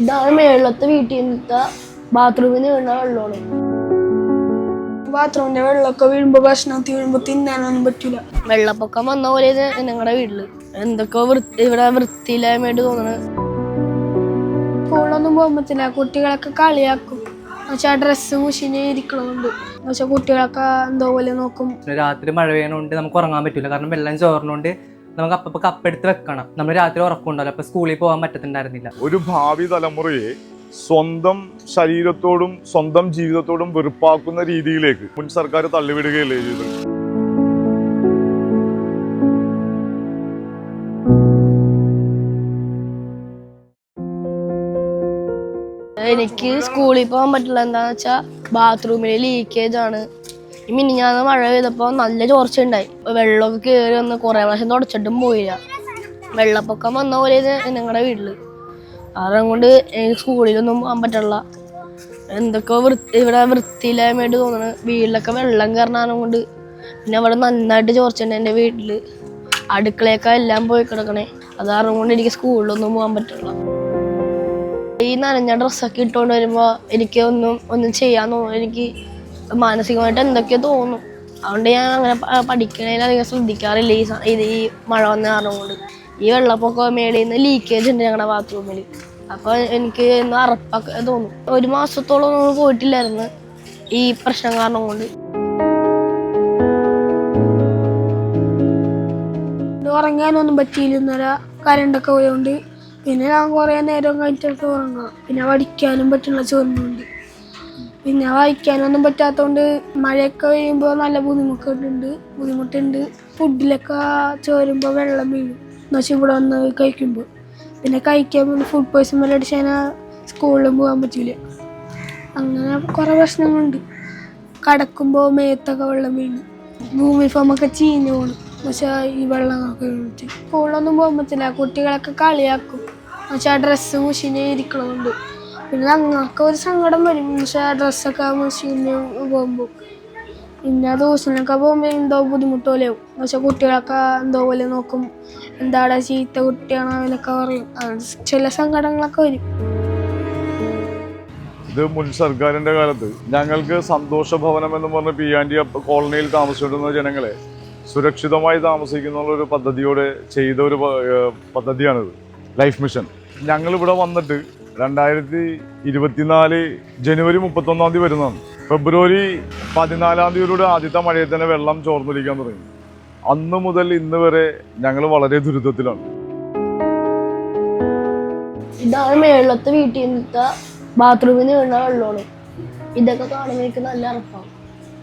ഇതാണ് മേളത്തെ വീട്ടിൽ നിന്നത്തെ ബാത്റൂമിൽ വീണ വെള്ളമാണ്. ബാത്റൂമിന്റെ വെള്ളമൊക്കെ വീഴുമ്പോ ഭക്ഷണത്തിൽ വീഴുമ്പോ തിന്നാനൊന്നും പറ്റൂല. വെള്ളപ്പൊക്കം വന്ന പോലെ ഞങ്ങളുടെ വീട്ടില് എന്തൊക്കെ ഇവിടെ വൃത്തിയില്ലായ്മയായിട്ട് തോന്നണ. സ്കൂളിലൊന്നും പോകാൻ പറ്റില്ല, കുട്ടികളൊക്കെ കളിയാക്കും. എന്നുവെച്ചാൽ ഡ്രസ്സ് മുഷിഞ്ഞ് ഇരിക്കണമുണ്ട്. എന്നുവെച്ചാൽ കുട്ടികളൊക്കെ എന്തോ പോലെ നോക്കും. രാത്രി മഴ പെയ്യണോണ്ട് നമുക്ക് ഉറങ്ങാൻ പറ്റില്ല, കാരണം വെള്ളം ചോർന്നുകൊണ്ട് നമുക്ക് അപ്പൊ കപ്പെടുത്ത് വെക്കണം. നമ്മൾ രാത്രി ഉറക്കമുണ്ടല്ലോ, അപ്പൊ സ്കൂളിൽ പോകാൻ പറ്റത്തുണ്ടായിരുന്നില്ല. ഒരു ഭാവി തലമുറയെ സ്വന്തം ശരീരത്തോടും സ്വന്തം ജീവിതത്തോടും വെറുപ്പാക്കുന്ന രീതിയിലേക്ക് മുൻ സർക്കാർ തള്ളിവിടുകയല്ലേ ചെയ്തത്. എനിക്ക് സ്കൂളിൽ പോകാൻ പറ്റില്ല. എന്താന്ന് വെച്ചാൽ ബാത്റൂമിൽ ലീക്കേജ് ആണ്. മിനിഞ്ഞാന്ന് മഴ പെയ്തപ്പോൾ നല്ല ചോർച്ച ഉണ്ടായി. വെള്ളമൊക്കെ കയറി വന്ന് കുറേ പ്രാവശ്യം തുടച്ചിട്ടും പോയില്ല. വെള്ളപ്പൊക്കം വന്ന പോലെ ഞങ്ങളുടെ വീട്ടില്. കാരണം കൊണ്ട് എനിക്ക് സ്കൂളിലൊന്നും പോകാൻ പറ്റില്ല. എന്തൊക്കെ ഇവിടെ വൃത്തിയില്ലായ്മയായിട്ട് തോന്നണ്. വീട്ടിലൊക്കെ വെള്ളം കയറണം കൊണ്ട്. പിന്നെ അവിടെ നന്നായിട്ട് ചോർച്ചുണ്ട് എൻ്റെ വീട്ടില്. അടുക്കളയൊക്കെ എല്ലാം പോയി കിടക്കണേ. അത് കാരണം കൊണ്ട് എനിക്ക് സ്കൂളിലൊന്നും പോകാൻ പറ്റില്ല. ഈ നനഞ്ഞ ഡ്രസ്സൊക്കെ ഇട്ടുകൊണ്ട് വരുമ്പോൾ എനിക്ക് ഒന്നും ചെയ്യാൻ തോന്നും. എനിക്ക് മാനസികമായിട്ട് എന്തൊക്കെയോ തോന്നും. അതുകൊണ്ട് ഞാൻ അങ്ങനെ പഠിക്കണേൽ അധികം ശ്രദ്ധിക്കാറില്ല. ഈ മഴ വന്ന കാരണം കൊണ്ട് ഈ വെള്ളപ്പൊക്കം മേളിൽ നിന്ന് ലീക്കേജ് ഉണ്ട് ഞങ്ങളുടെ ബാത്റൂമിൽ. അപ്പോൾ എനിക്ക് ഇന്ന് അറപ്പൊക്കെ തോന്നും. ഒരു മാസത്തോളം നമ്മൾ പോയിട്ടില്ലായിരുന്നു ഈ പ്രശ്നം കാരണം കൊണ്ട്. ഉറങ്ങാനൊന്നും പറ്റിയില്ല. കരണ്ടൊക്കെ പോയതുകൊണ്ട് പിന്നെ ഞാൻ കുറേ നേരം കഴിഞ്ഞിട്ടൊക്കെ ഉറങ്ങാം. പിന്നെ പഠിക്കാനും പറ്റുള്ള ചോറുണ്ട്. പിന്നെ വായിക്കാനൊന്നും പറ്റാത്തതുകൊണ്ട് മഴയൊക്കെ പെയ്യുമ്പോൾ നല്ല ബുദ്ധിമുട്ടുണ്ട്. ഫുഡിലൊക്കെ ചോരുമ്പോൾ വെള്ളം വീഴും. എന്നുവെച്ചാൽ ഇവിടെ വന്ന് കഴിക്കുമ്പോൾ പിന്നെ കഴിക്കാൻ ഫുഡ് പോയ്സൺ പോലെ അടിച്ചാൽ സ്കൂളിലും പോകാൻ പറ്റില്ല. അങ്ങനെ കുറേ പ്രശ്നങ്ങളുണ്ട്. കടക്കുമ്പോൾ മേത്തൊക്കെ വെള്ളം വീണു. യൂണിഫോമൊക്കെ ചീഞ്ഞു പോകണം. എന്നുവെച്ചാൽ ഈ വെള്ളമൊക്കെ വീണിട്ട് സ്കൂളിലൊന്നും പോകാൻ പറ്റില്ല. കുട്ടികളൊക്കെ കളിയാക്കും. എന്നുവെച്ചാൽ ഡ്രസ്സ് മുഷിഞ്ഞ് ഇരിക്കണമുണ്ട്. പിന്നെ ഞങ്ങൾക്ക് ഒരു സങ്കടം വരും. എന്നുവെച്ചാൽ ഡ്രസ്സൊക്കെ മുഷിഞ്ഞ് പോകുമ്പോൾ. പിന്നെ ട്യൂഷനൊക്കെ പോകുമ്പോൾ എന്തോ ബുദ്ധിമുട്ട് പോലെയാവും. എന്നുവെച്ചാൽ കുട്ടികളൊക്കെ എന്തോ പോലെ നോക്കും. എന്താടാ ചീത്ത കുട്ടിയാണോ അവനൊക്കെ പറയും. ചില സങ്കടങ്ങളൊക്കെ വരും. ഇത് മുൻ സർക്കാരിന്റെ കാലത്ത് ഞങ്ങൾക്ക് സന്തോഷ ഭവനം എന്ന് പറഞ്ഞ പി.ആൻഡി കോളനിയിൽ താമസിച്ചിരുന്ന ജനങ്ങളെ സുരക്ഷിതമായി താമസിക്കുന്ന ഒരു പദ്ധതിയോടെ ചെയ്ത ഒരു പദ്ധതിയാണിത്, ലൈഫ് മിഷൻ. ഞങ്ങളിവിടെ വന്നിട്ട് 2024 ജനുവരി 31 വരുന്നതാണ്. ഫെബ്രുവരി 14 ആദ്യത്തെ മഴയിൽ തന്നെ വെള്ളം ചോർന്നിരിക്കാൻ തുടങ്ങി. അന്ന് മുതൽ ഇന്ന് വരെ ഞങ്ങൾ വളരെ ദുരിതത്തിലാണ്. ഇതാണ് മേളത്തെ വീട്ടിൽ നിന്നത്തെ ബാത്റൂമിൽ വീണ വെള്ളമാണ്. ഇതൊക്കെ കാണുമ്പോൾ എനിക്ക് നല്ല അറപ്പാണ്.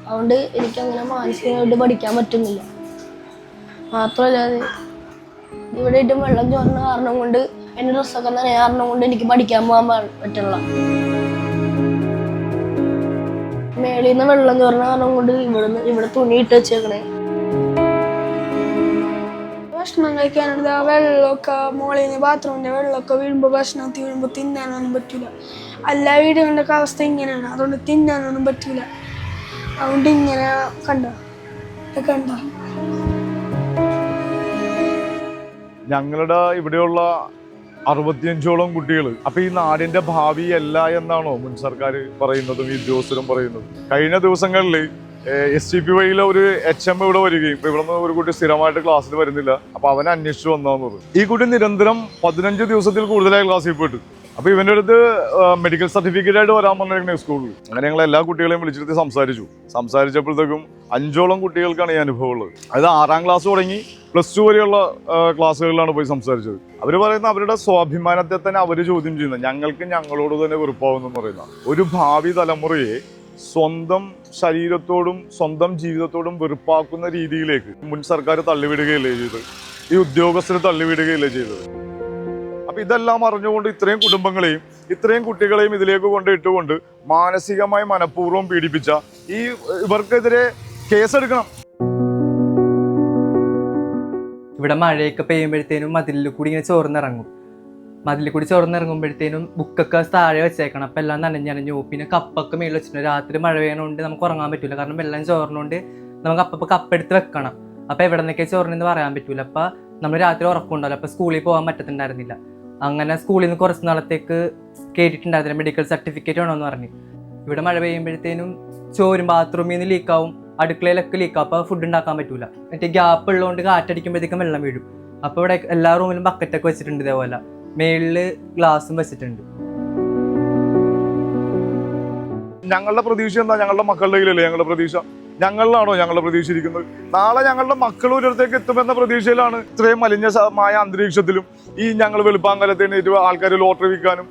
അതുകൊണ്ട് എനിക്കങ്ങനെ മാനസികമായിട്ട് പഠിക്കാൻ പറ്റുന്നില്ല. മാത്രമല്ലാതെ ഇവിടെ ഇട്ടും വെള്ളം ചോർന്ന കാരണം കൊണ്ട് എൻ്റെ ഡ്രസ്സൊക്കെ നനയാൻ കാരണം കൊണ്ട് എനിക്ക് പഠിക്കാൻ പോകാൻ പറ്റില്ല. മേളിൽ നിന്ന് വെള്ളം ചോർന്ന കാരണം കൊണ്ട് ഇവിടെ തുണി ഇട്ട് വെച്ചേക്കണേ. ഭക്ഷണം കഴിക്കാനുണ്ട്. വെള്ളമൊക്കെ മുകളിൽ നിന്ന് ബാത്റൂമിന്റെ വെള്ളമൊക്കെ വീഴുമ്പോൾ ഭക്ഷണത്തിൽ വീഴുമ്പോൾ തിന്നാനൊന്നും പറ്റൂല. എല്ലാ വീടുകളുടെ അവസ്ഥ ഇങ്ങനെയാണ്. അതുകൊണ്ട് തിന്നാനൊന്നും പറ്റൂല. അതുകൊണ്ട് ഇങ്ങനെ കണ്ട ഞങ്ങളുടെ ഇവിടെയുള്ള 65ഓളം കുട്ടികൾ. അപ്പൊ ഈ നാടിന്റെ ഭാവി അല്ല എന്നാണോ മുൻ സർക്കാർ പറയുന്നതും ഈ ഉദ്യോഗസ്ഥരും പറയുന്നതും? കഴിഞ്ഞ ദിവസങ്ങളിൽ STPY ഒരു HM ഇവിടെ വരികയും ഇപ്പൊ ഇവിടെ നിന്ന് ഒരു കുട്ടി സ്ഥിരമായിട്ട് ക്ലാസ്സിൽ വരുന്നില്ല. അപ്പൊ അവനെ അന്വേഷിച്ചു വന്നാന്ന് പറഞ്ഞു. ഈ കുട്ടി നിരന്തരം 15 ദിവസത്തിൽ കൂടുതലായി ക്ലാസ്സിൽ പോയിട്ട്. അപ്പൊ ഇവന്റെ അടുത്ത് മെഡിക്കൽ സർട്ടിഫിക്കറ്റ് ആയിട്ട് വരാൻ പറഞ്ഞിരിക്കണേ സ്കൂളിൽ. അങ്ങനെ ഞങ്ങൾ എല്ലാ കുട്ടികളെയും വിളിച്ചിട്ട് സംസാരിച്ചപ്പോഴത്തേക്കും 5ഓളം കുട്ടികൾക്കാണ് ഈ അനുഭവം ഉള്ളത്. അതായത് 6ാം ക്ലാസ് തുടങ്ങി +2 വരെയുള്ള ക്ലാസ്സുകളിലാണ് പോയി സംസാരിച്ചത്. അവർ പറയുന്ന അവരുടെ സ്വാഭിമാനത്തെ തന്നെ അവർ ചോദ്യം ചെയ്യുന്നത്. ഞങ്ങൾക്ക് ഞങ്ങളോട് തന്നെ വെറുപ്പാവുന്നെന്ന് പറയുന്ന ഒരു ഭാവി തലമുറയെ സ്വന്തം ശരീരത്തോടും സ്വന്തം ജീവിതത്തോടും വെറുപ്പാക്കുന്ന രീതിയിലേക്ക് മുൻ സർക്കാർ തള്ളിവിടുകയല്ലേ ചെയ്തത്. ഈ ഉദ്യോഗസ്ഥർ തള്ളിവിടുകയല്ലേ ചെയ്തത്. അപ്പൊ ഇതെല്ലാം അറിഞ്ഞുകൊണ്ട് ഇത്രയും കുടുംബങ്ങളെയും ഇത്രയും കുട്ടികളെയും ഇതിലേക്ക് കൊണ്ടിട്ടുകൊണ്ട് മാനസികമായി മനഃപൂർവ്വം പീഡിപ്പിച്ച ഇവർക്കെതിരെ കേസെടുക്കണം. ഇവിടെ മഴയൊക്കെ പെയ്യുമ്പോഴത്തേനും മതിലിൽ കൂടി ഇങ്ങനെ ചോർന്നിറങ്ങും. മതിലിൽ കൂടി ചോർന്നിറങ്ങുമ്പോഴത്തേനും ബുക്കൊക്കെ താഴെ വെച്ചേക്കണം. അപ്പം എല്ലാം നനഞ്ഞു. പിന്നെ കപ്പൊക്കെ മേളിൽ വെച്ചിട്ടുണ്ട്. രാത്രി മഴ പെയ്യണോണ്ട് നമുക്ക് ഉറങ്ങാൻ പറ്റില്ല, കാരണം വെള്ളം ചോർന്നുകൊണ്ട് നമുക്ക് അപ്പം കപ്പെടുത്ത് വെക്കണം. അപ്പം എവിടെ നിന്നൊക്കെ ചോറിനെന്ന് പറയാൻ പറ്റൂല. അപ്പം നമ്മൾ രാത്രി ഉറക്കമുണ്ടല്ലോ, അപ്പം സ്കൂളിൽ പോകാൻ പറ്റത്തുണ്ടായിരുന്നില്ല. അങ്ങനെ സ്കൂളിൽ നിന്ന് കുറച്ച് നാളത്തേക്ക് കേട്ടിട്ടുണ്ടായിരുന്നില്ല മെഡിക്കൽ സർട്ടിഫിക്കറ്റ് വേണമെന്ന് പറഞ്ഞ്. ഇവിടെ മഴ പെയ്യുമ്പോഴത്തേനും ചോരും ബാത്റൂമിൽ നിന്ന് ലീക്കാവും, അടുക്കളയിലൊക്കെ ലീക്കാവും. അപ്പോൾ ഫുഡ് ഉണ്ടാക്കാൻ പറ്റൂല. മറ്റേ ഗ്യാപ്പ് ഉള്ളതുകൊണ്ട് കാറ്റടിക്കുമ്പോഴത്തേക്കും വെള്ളം വീഴും. അപ്പോൾ ഇവിടെ എല്ലാ റൂമിലും ബക്കറ്റൊക്കെ വെച്ചിട്ടുണ്ട്. ഇതേപോലെ മേളിൽ ഗ്ലാസും വെച്ചിട്ടുണ്ട്. ഞങ്ങളുടെ പ്രതീക്ഷ എന്താ? ഞങ്ങളുടെ മക്കളുടെ കയ്യിലല്ലേ ഞങ്ങളുടെ പ്രതീക്ഷ? ഞങ്ങളിലാണോ ഞങ്ങളുടെ പ്രതീക്ഷ ഇരിക്കുന്നത്? നാളെ ഞങ്ങളുടെ മക്കൾ ഒരിടത്തേക്ക് എത്തുമെന്ന പ്രതീക്ഷയിലാണ് ഇത്രയും മലിനമായ അന്തരീക്ഷത്തിലും ഈ ഞങ്ങൾ വെളുപ്പാങ്കലത്തേക്ക് ആൾക്കാർ ലോട്ടറി വിൽക്കാനും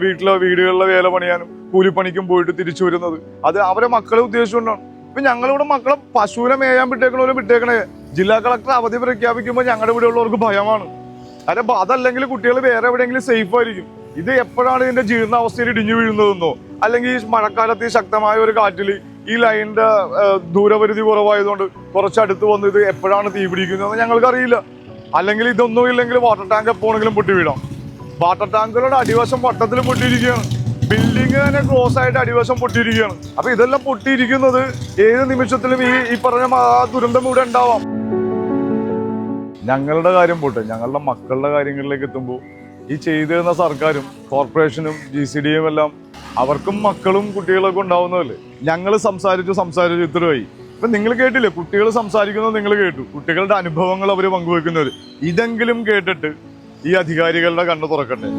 വീടുകളിലെ വേല പണിയാനും കൂലിപ്പണിക്കും പോയിട്ട് തിരിച്ചു വരുന്നത്. അത് അവരെ മക്കളെ ഉദ്ദേശിച്ചുകൊണ്ടാണ്. ഇപ്പൊ ഞങ്ങളിവിടെ മക്കളെ പശുവിനെ മേയാൻ വിട്ടേക്കണേ. ജില്ലാ കളക്ടർ അവധി പ്രഖ്യാപിക്കുമ്പോൾ ഞങ്ങളുടെ ഇവിടെ ഉള്ളവർക്ക് ഭയമാണ്. അതല്ലെങ്കിൽ കുട്ടികൾ വേറെ എവിടെയെങ്കിലും സേഫ് ആയിരിക്കും. ഇത് എപ്പോഴാണ് ഇതിന്റെ ജീർണാവസ്ഥയിൽ ഇടിഞ്ഞു വീഴുന്നതെന്നോ അല്ലെങ്കിൽ ഈ മഴക്കാലത്ത് ശക്തമായ ഒരു കാറ്റിൽ ഈ ലൈനിന്റെ ദൂരപരിധി കുറവായതുകൊണ്ട് കുറച്ചടുത്ത് വന്ന് ഇത് എപ്പോഴാണ് തീ പിടിക്കുന്നതെന്ന് ഞങ്ങൾക്കറിയില്ല. അല്ലെങ്കിൽ ഇതൊന്നും ഇല്ലെങ്കിൽ വാട്ടർ ടാങ്ക് എപ്പോഴെങ്കിലും പൊട്ടി വീഴാം. വാട്ടർ ടാങ്കുകളുടെ അടിവശം വട്ടത്തിൽ പൊട്ടിയിരിക്കുകയാണ്. ബിൽഡിംഗ് തന്നെ ക്ലോസ് ആയിട്ട് അടിവശം പൊട്ടിയിരിക്കുകയാണ്. അപ്പൊ ഇതെല്ലാം പൊട്ടിയിരിക്കുന്നത് ഏത് നിമിഷത്തിലും ഈ പറഞ്ഞ ദുരന്തം ഇവിടെ ഉണ്ടാവാം. ഞങ്ങളുടെ കാര്യം പോട്ടെ, ഞങ്ങളുടെ മക്കളുടെ കാര്യങ്ങളിലേക്ക് എത്തുമ്പോൾ ഈ ചെയ്തിരുന്ന സർക്കാരും കോർപ്പറേഷനും GCDയും എല്ലാം അവർക്കും മക്കളും കുട്ടികളൊക്കെ ഉണ്ടാവുന്നതല്ലേ. ഞങ്ങൾ സംസാരിച്ചു ഇത്രയായി. ഇപ്പൊ നിങ്ങൾ കേട്ടില്ലേ, കുട്ടികൾ സംസാരിക്കുന്നത് നിങ്ങൾ കേട്ടു. കുട്ടികളുടെ അനുഭവങ്ങൾ അവർ പങ്കുവെക്കുന്നവർ. ഇതെങ്കിലും കേട്ടിട്ട് ഈ അധികാരികളുടെ കണ്ണ് തുറക്കട്ടെ.